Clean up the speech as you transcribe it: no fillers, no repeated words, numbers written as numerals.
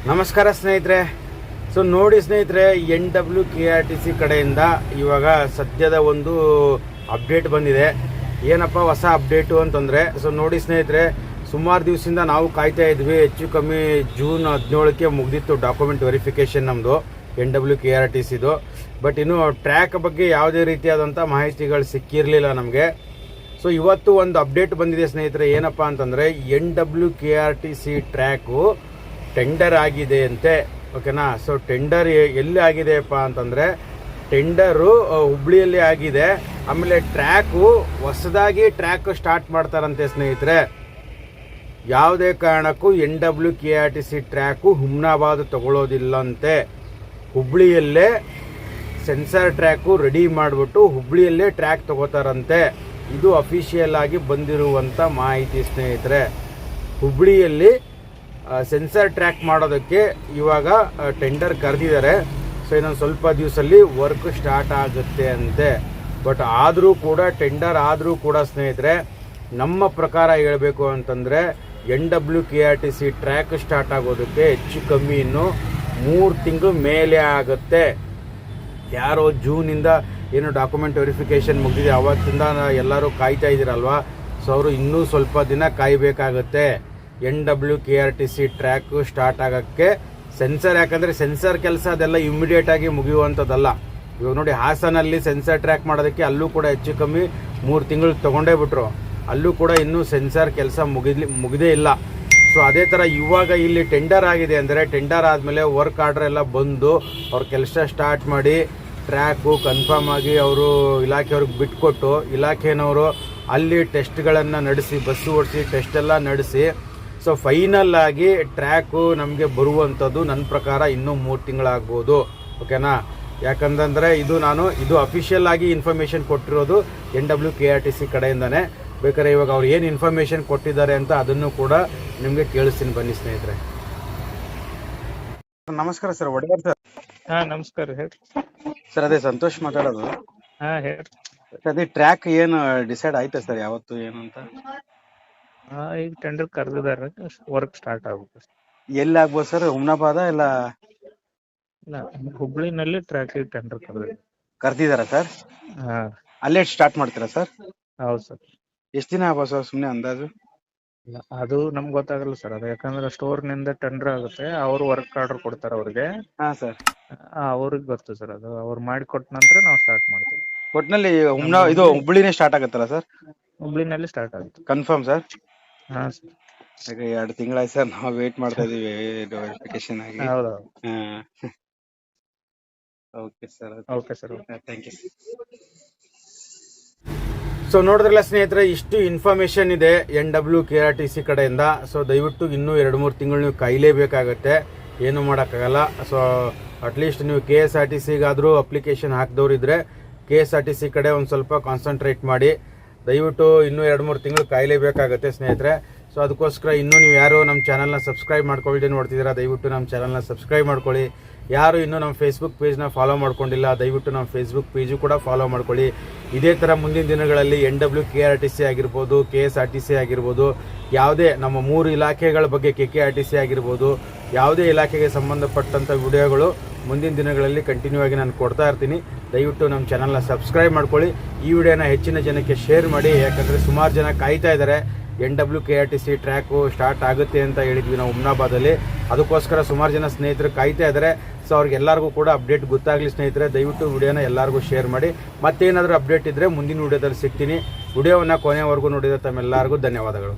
ನಮಸ್ಕಾರ ಸ್ನೇಹಿತರೆ. ನೋಡಿ ಸ್ನೇಹಿತರೆ, NWKRTC ಕಡೆಯಿಂದ ಇವಾಗ ಸದ್ಯದ ಒಂದು ಅಪ್ಡೇಟ್ ಬಂದಿದೆ. ಏನಪ್ಪ ಹೊಸ ಅಪ್ಡೇಟು ಅಂತಂದರೆ, ನೋಡಿ ಸ್ನೇಹಿತರೆ, ಸುಮಾರು ದಿವಸದಿಂದ ನಾವು ಕಾಯ್ತಾ ಇದ್ವಿ. ಹೆಚ್ಚು ಕಮ್ಮಿ ಜೂನ್ 17ಕ್ಕೆ ಮುಗ್ದಿತ್ತು ಡಾಕ್ಯುಮೆಂಟ್ ವೆರಿಫಿಕೇಷನ್ ನಮ್ಮದು NWKRTCದು. ಬಟ್ ಇನ್ನು ಟ್ರ್ಯಾಕ್ ಬಗ್ಗೆ ಯಾವುದೇ ರೀತಿಯಾದಂಥ ಮಾಹಿತಿಗಳು ಸಿಕ್ಕಿರಲಿಲ್ಲ ನಮಗೆ. ಇವತ್ತು ಒಂದು ಅಪ್ಡೇಟ್ ಬಂದಿದೆ ಸ್ನೇಹಿತರೆ. ಏನಪ್ಪ ಅಂತಂದರೆ, NWKRTC ಟ್ರ್ಯಾಕು ಟೆಂಡರ್ ಆಗಿದೆ ಅಂತೆ. ಓಕೆನಾ. ಟೆಂಡರ್ ಎಲ್ಲಿ ಆಗಿದೆಯಪ್ಪ ಅಂತಂದರೆ, ಟೆಂಡರು ಹುಬ್ಳಿಯಲ್ಲಿ ಆಗಿದೆ. ಆಮೇಲೆ ಟ್ರ್ಯಾಕು ಹೊಸದಾಗಿ ಟ್ರ್ಯಾಕ್ ಸ್ಟಾರ್ಟ್ ಮಾಡ್ತಾರಂತೆ ಸ್ನೇಹಿತರೆ. ಯಾವುದೇ ಕಾರಣಕ್ಕೂ NWKRTC ಟ್ರ್ಯಾಕು ಹುಮ್ನಾಬಾದ್ ತಗೊಳ್ಳೋದಿಲ್ಲಂತೆ. ಹುಬ್ಳಿಯಲ್ಲೇ ಸೆನ್ಸರ್ ಟ್ರ್ಯಾಕು ರೆಡಿ ಮಾಡಿಬಿಟ್ಟು ಹುಬ್ಳಿಯಲ್ಲೇ ಟ್ರ್ಯಾಕ್ ತಗೋತಾರಂತೆ. ಇದು ಅಫಿಷಿಯಲ್ ಆಗಿ ಬಂದಿರುವಂಥ ಮಾಹಿತಿ ಸ್ನೇಹಿತರೆ. ಹುಬ್ಳಿಯಲ್ಲಿ ಸೆನ್ಸರ್ ಟ್ರ್ಯಾಕ್ ಮಾಡೋದಕ್ಕೆ ಇವಾಗ ಟೆಂಡರ್ ಕರೆದಿದ್ದಾರೆ. ಇನ್ನೊಂದು ಸ್ವಲ್ಪ ದಿವಸದಲ್ಲಿ ವರ್ಕ್ ಸ್ಟಾರ್ಟ್ ಆಗುತ್ತೆ ಅಂತೆ. ಬಟ್ ಆದರೂ ಕೂಡ ಟೆಂಡರ್ ಆದರೂ ಕೂಡ ಸ್ನೇಹಿತರೆ, ನಮ್ಮ ಪ್ರಕಾರ ಹೇಳಬೇಕು ಅಂತಂದರೆ NWKRTC ಟ್ರ್ಯಾಕ್ ಸ್ಟಾರ್ಟ್ ಆಗೋದಕ್ಕೆ ಹೆಚ್ಚು ಕಮ್ಮಿ ಇನ್ನೂ 3 ತಿಂಗಳು ಮೇಲೆ ಆಗುತ್ತೆ. ಯಾರೋ ಜೂನಿಂದ ಏನು ಡಾಕ್ಯುಮೆಂಟ್ ವೆರಿಫಿಕೇಷನ್ ಮುಗಿದಿದೆ ಆವತ್ತಿಂದ ಎಲ್ಲರೂ ಕಾಯ್ತಾ ಇದ್ದೀರಲ್ವಾ. ಅವರು ಇನ್ನೂ ಸ್ವಲ್ಪ ದಿನ ಕಾಯಬೇಕಾಗತ್ತೆ NWKRTC ಟ್ರ್ಯಾಕ್ ಸ್ಟಾರ್ಟ್ ಆಗೋಕ್ಕೆ. ಸೆನ್ಸರ್, ಯಾಕಂದರೆ ಸೆನ್ಸರ್ ಕೆಲಸ ಅದೆಲ್ಲ ಇಮ್ಮಿಡಿಯೇಟಾಗಿ ಮುಗಿಯುವಂಥದ್ದಲ್ಲ. ಇವಾಗ ನೋಡಿ, ಹಾಸನಲ್ಲಿ ಸೆನ್ಸರ್ ಟ್ರ್ಯಾಕ್ ಮಾಡೋದಕ್ಕೆ ಅಲ್ಲೂ ಕೂಡ ಹೆಚ್ಚು ಕಮ್ಮಿ 3 ತಿಂಗಳು ತೊಗೊಂಡೇ ಬಿಟ್ರು. ಅಲ್ಲೂ ಕೂಡ ಇನ್ನೂ ಸೆನ್ಸರ್ ಕೆಲಸ ಮುಗಿದೇ ಇಲ್ಲ. ಅದೇ ಥರ ಇವಾಗ ಇಲ್ಲಿ ಟೆಂಡರ್ ಆಗಿದೆ ಅಂದರೆ, ಟೆಂಡರ್ ಆದಮೇಲೆ ವರ್ಕ್ ಆರ್ಡರ್ ಎಲ್ಲ ಬಂದು ಅವ್ರ ಕೆಲಸ ಸ್ಟಾರ್ಟ್ ಮಾಡಿ ಟ್ರ್ಯಾಕು ಕನ್ಫರ್ಮ್ ಆಗಿ ಅವರು ಇಲಾಖೆಯವ್ರಿಗೆ ಬಿಟ್ಕೊಟ್ಟು, ಇಲಾಖೆನವರು ಅಲ್ಲಿ ಟೆಸ್ಟ್ಗಳನ್ನು ನಡೆಸಿ, ಬಸ್ಸು ಓಡಿಸಿ ಟೆಸ್ಟೆಲ್ಲ ನಡೆಸಿ, ಫೈನಲ್ ಆಗಿ ಟ್ರ್ಯಾಕು ನಮಗೆ ಬರುವಂಥದ್ದು ನನ್ನ ಪ್ರಕಾರ ಇನ್ನೂ 3 ತಿಂಗಳಾಗ್ಬೋದು. ಓಕೆನಾ. ಯಾಕಂತಂದರೆ ಇದು ಅಫಿಷಿಯಲ್ ಆಗಿ ಇನ್ಫಾರ್ಮೇಷನ್ ಕೊಟ್ಟಿರೋದು NWKRTC ಕಡೆಯಿಂದನೇ. ಬೇಕಾದ್ರೆ ಇವಾಗ ಅವ್ರು ಏನು ಇನ್ಫಾರ್ಮೇಷನ್ ಕೊಟ್ಟಿದ್ದಾರೆ ಅಂತ ಅದನ್ನು ಕೂಡ ನಿಮಗೆ ಕೇಳಿಸ್ತೀನಿ, ಬನ್ನಿ ಸ್ನೇಹಿತರೆ. ನಮಸ್ಕಾರ ಸರ್, ಒಡೆಯರ್ ಸರ್. ನಮಸ್ಕಾರ, ಹೇಳ್ರಿ ಸರ್. ಅದೇ ಸಂತೋಷ್ ಮಾತಾಡೋದು. ಹೇಳ್ರಿ. ಅದೇ ಟ್ರ್ಯಾಕ್ ಏನು ಡಿಸೈಡ್ ಆಯ್ತಾ ಸರ್, ಯಾವತ್ತು ಏನು ಅಂತ? ಈಗ ಟೆಂಡರ್ ಕರೆದಿದ್ದಾರೆ, ವರ್ಕ್ ಸ್ಟಾರ್ಟ್ ಆಗುತ್ತೆ. ಎಲ್ಲಿ ಆಗ್ಬೋದು ಸರ್? ಹುಮ್ನಾಬಾದ ಇಲ್ಲ ಹುಬ್ಳಿನಲ್ಲಿ ಟ್ರ್ಯಾಕ್ ಟೆಂಡರ್ ಕರೆದಿದ್ದಾರಾ ಸರ್? ಅಲ್ಲೇ ಸ್ಟಾರ್ಟ್ ಮಾಡ್ತೀರಾ ಸರ್? ಹೌದು ಸರ್. ಎಷ್ಟು ದಿನ ಆಗ್ಬೋದು ಸರ್, ಸುಮ್ಮನೆ ಅಂದಾಜು? ಅದು ನಮ್ಗೆ ಗೊತ್ತಾಗಲ್ಲ ಸರ್. ಅದು ಯಾಕಂದ್ರೆ ಸ್ಟೋರ್ನಿಂದ ಟೆಂಡರ್ ಆಗುತ್ತೆ, ಅವರು ವರ್ಕ್ ಆರ್ಡರ್ ಕೊಡ್ತಾರೆ ಅವ್ರಿಗೆ. ಸರ್, ಅವ್ರಿಗೆ ಗೊತ್ತು ಸರ್. ಅದು ಅವ್ರು ಮಾಡಿ ಕೊಟ್ಟ ನಂತರ ನಾವು ಸ್ಟಾರ್ಟ್ ಮಾಡ್ತೀವಿ. ಒಟ್ಟಿನಲ್ಲಿ ಇದು ಹುಬ್ಳಿನೇ ಸ್ಟಾರ್ಟ್ ಆಗುತ್ತಲ್ಲ ಸರ್? ಹುಬ್ಳಿನಲ್ಲಿ ಸ್ಟಾರ್ಟ್ ಆಗುತ್ತೆ. Confirm sir? ಸರ್. ಈಗ 2 ತಿಂಗಳಾಯ್ತು ಸರ್, ನಾವು ವೇಟ್ ಮಾಡ್ತಾ ಇದೀವಿ ವೆರಿಫಿಕೇಶನ್ ಆಗಿ. ಹೌದು. Okay sir. Okay sir. Thank you. ನೋಡಿದ್ರಲ್ಲ ಸ್ನೇಹಿತರೆ, ಇಷ್ಟು ಇನ್ಫಾರ್ಮೇಶನ್ ಇದೆ NWKRTC ಕಡೆಯಿಂದ. ದಯವಿಟ್ಟು ಇನ್ನೂ 2-3 ತಿಂಗಳು ನೀವು ಕಾಯಲೇಬೇಕಾಗತ್ತೆ, ಏನು ಮಾಡೋಕ್ಕಾಗಲ್ಲ. ಅಟ್ಲೀಸ್ಟ್ ನೀವು KSRTCಗಾದರೂ ಅಪ್ಲಿಕೇಶನ್ ಹಾಕಿದವ್ರಿದ್ರೆ KSRTC ಕಡೆ ಒಂದು ಸ್ವಲ್ಪ ಕಾನ್ಸಂಟ್ರೇಟ್ ಮಾಡಿ. ದಯವಿಟ್ಟು ಇನ್ನೂ 2-3 ತಿಂಗಳು ಕಾಯಲೇಬೇಕಾಗತ್ತೆ ಸ್ನೇಹಿತರೆ. ಅದಕ್ಕೋಸ್ಕರ ಇನ್ನೂ ನೀವು ಯಾರು ನಮ್ಮ ಚಾನಲ್ನ ಸಬ್ಸ್ಕ್ರೈಬ್ ಮಾಡ್ಕೊಳ್ಳಿ ನೋಡ್ತಿದ್ದೀರಾ, ದಯವಿಟ್ಟು ನಮ್ಮ ಚಾನಲ್ನ ಸಬ್ಸ್ಕ್ರೈಬ್ ಮಾಡ್ಕೊಳ್ಳಿ. ಯಾರು ಇನ್ನೂ ನಮ್ಮ ಫೇಸ್ಬುಕ್ ಪೇಜ್ನ ಫಾಲೋ ಮಾಡ್ಕೊಂಡಿಲ್ಲ, ದಯವಿಟ್ಟು ನಮ್ಮ ಫೇಸ್ಬುಕ್ ಪೇಜು ಕೂಡ ಫಾಲೋ ಮಾಡ್ಕೊಳ್ಳಿ. ಇದೇ ಥರ ಮುಂದಿನ ದಿನಗಳಲ್ಲಿ NWKRTC ಆಗಿರ್ಬೋದು, KSRTC ಆಗಿರ್ಬೋದು, ಯಾವುದೇ ನಮ್ಮ 3 ಇಲಾಖೆಗಳ ಬಗ್ಗೆ KKRTC ಆಗಿರ್ಬೋದು, ಯಾವುದೇ ಇಲಾಖೆಗೆ ಸಂಬಂಧಪಟ್ಟಂಥ ವಿಡಿಯೋಗಳು ಮುಂದಿನ ದಿನಗಳಲ್ಲಿ ಕಂಟಿನ್ಯೂ ಆಗಿ ನಾನು ಕೊಡ್ತಾ ಇರ್ತೀನಿ. ದಯವಿಟ್ಟು ನಮ್ಮ ಚಾನಲ್ನ ಸಬ್ಸ್ಕ್ರೈಬ್ ಮಾಡ್ಕೊಳ್ಳಿ. ಈ ವಿಡಿಯೋನ ಹೆಚ್ಚಿನ ಜನಕ್ಕೆ ಶೇರ್ ಮಾಡಿ. ಯಾಕಂದರೆ ಸುಮಾರು ಜನ ಕಾಯ್ತಾ ಇದ್ದಾರೆ, NWKRTC ಟ್ರ್ಯಾಕು ಸ್ಟಾರ್ಟ್ ಆಗುತ್ತೆ ಅಂತ ಹೇಳಿದ್ವಿ ನಾವು ಹುಮ್ನಾಬಾದಲ್ಲಿ. ಅದಕ್ಕೋಸ್ಕರ ಸುಮಾರು ಜನ ಸ್ನೇಹಿತರು ಕಾಯ್ತಾ ಇದ್ದಾರೆ. ಅವ್ರಿಗೆಲ್ಲರಿಗೂ ಕೂಡ ಅಪ್ಡೇಟ್ ಗೊತ್ತಾಗಲಿ ಸ್ನೇಹಿತರೆ. ದಯವಿಟ್ಟು ವಿಡಿಯೋನ ಎಲ್ಲರಿಗೂ ಶೇರ್ ಮಾಡಿ. ಮತ್ತೇನಾದರೂ ಅಪ್ಡೇಟ್ ಇದ್ದರೆ ಮುಂದಿನ ವಿಡಿಯೋದಲ್ಲಿ ಸಿಗ್ತೀನಿ. ವಿಡಿಯೋವನ್ನು ಕೊನೆಯವರೆಗೂ ನೋಡಿದ ತಮ್ಮೆಲ್ಲರಿಗೂ ಧನ್ಯವಾದಗಳು.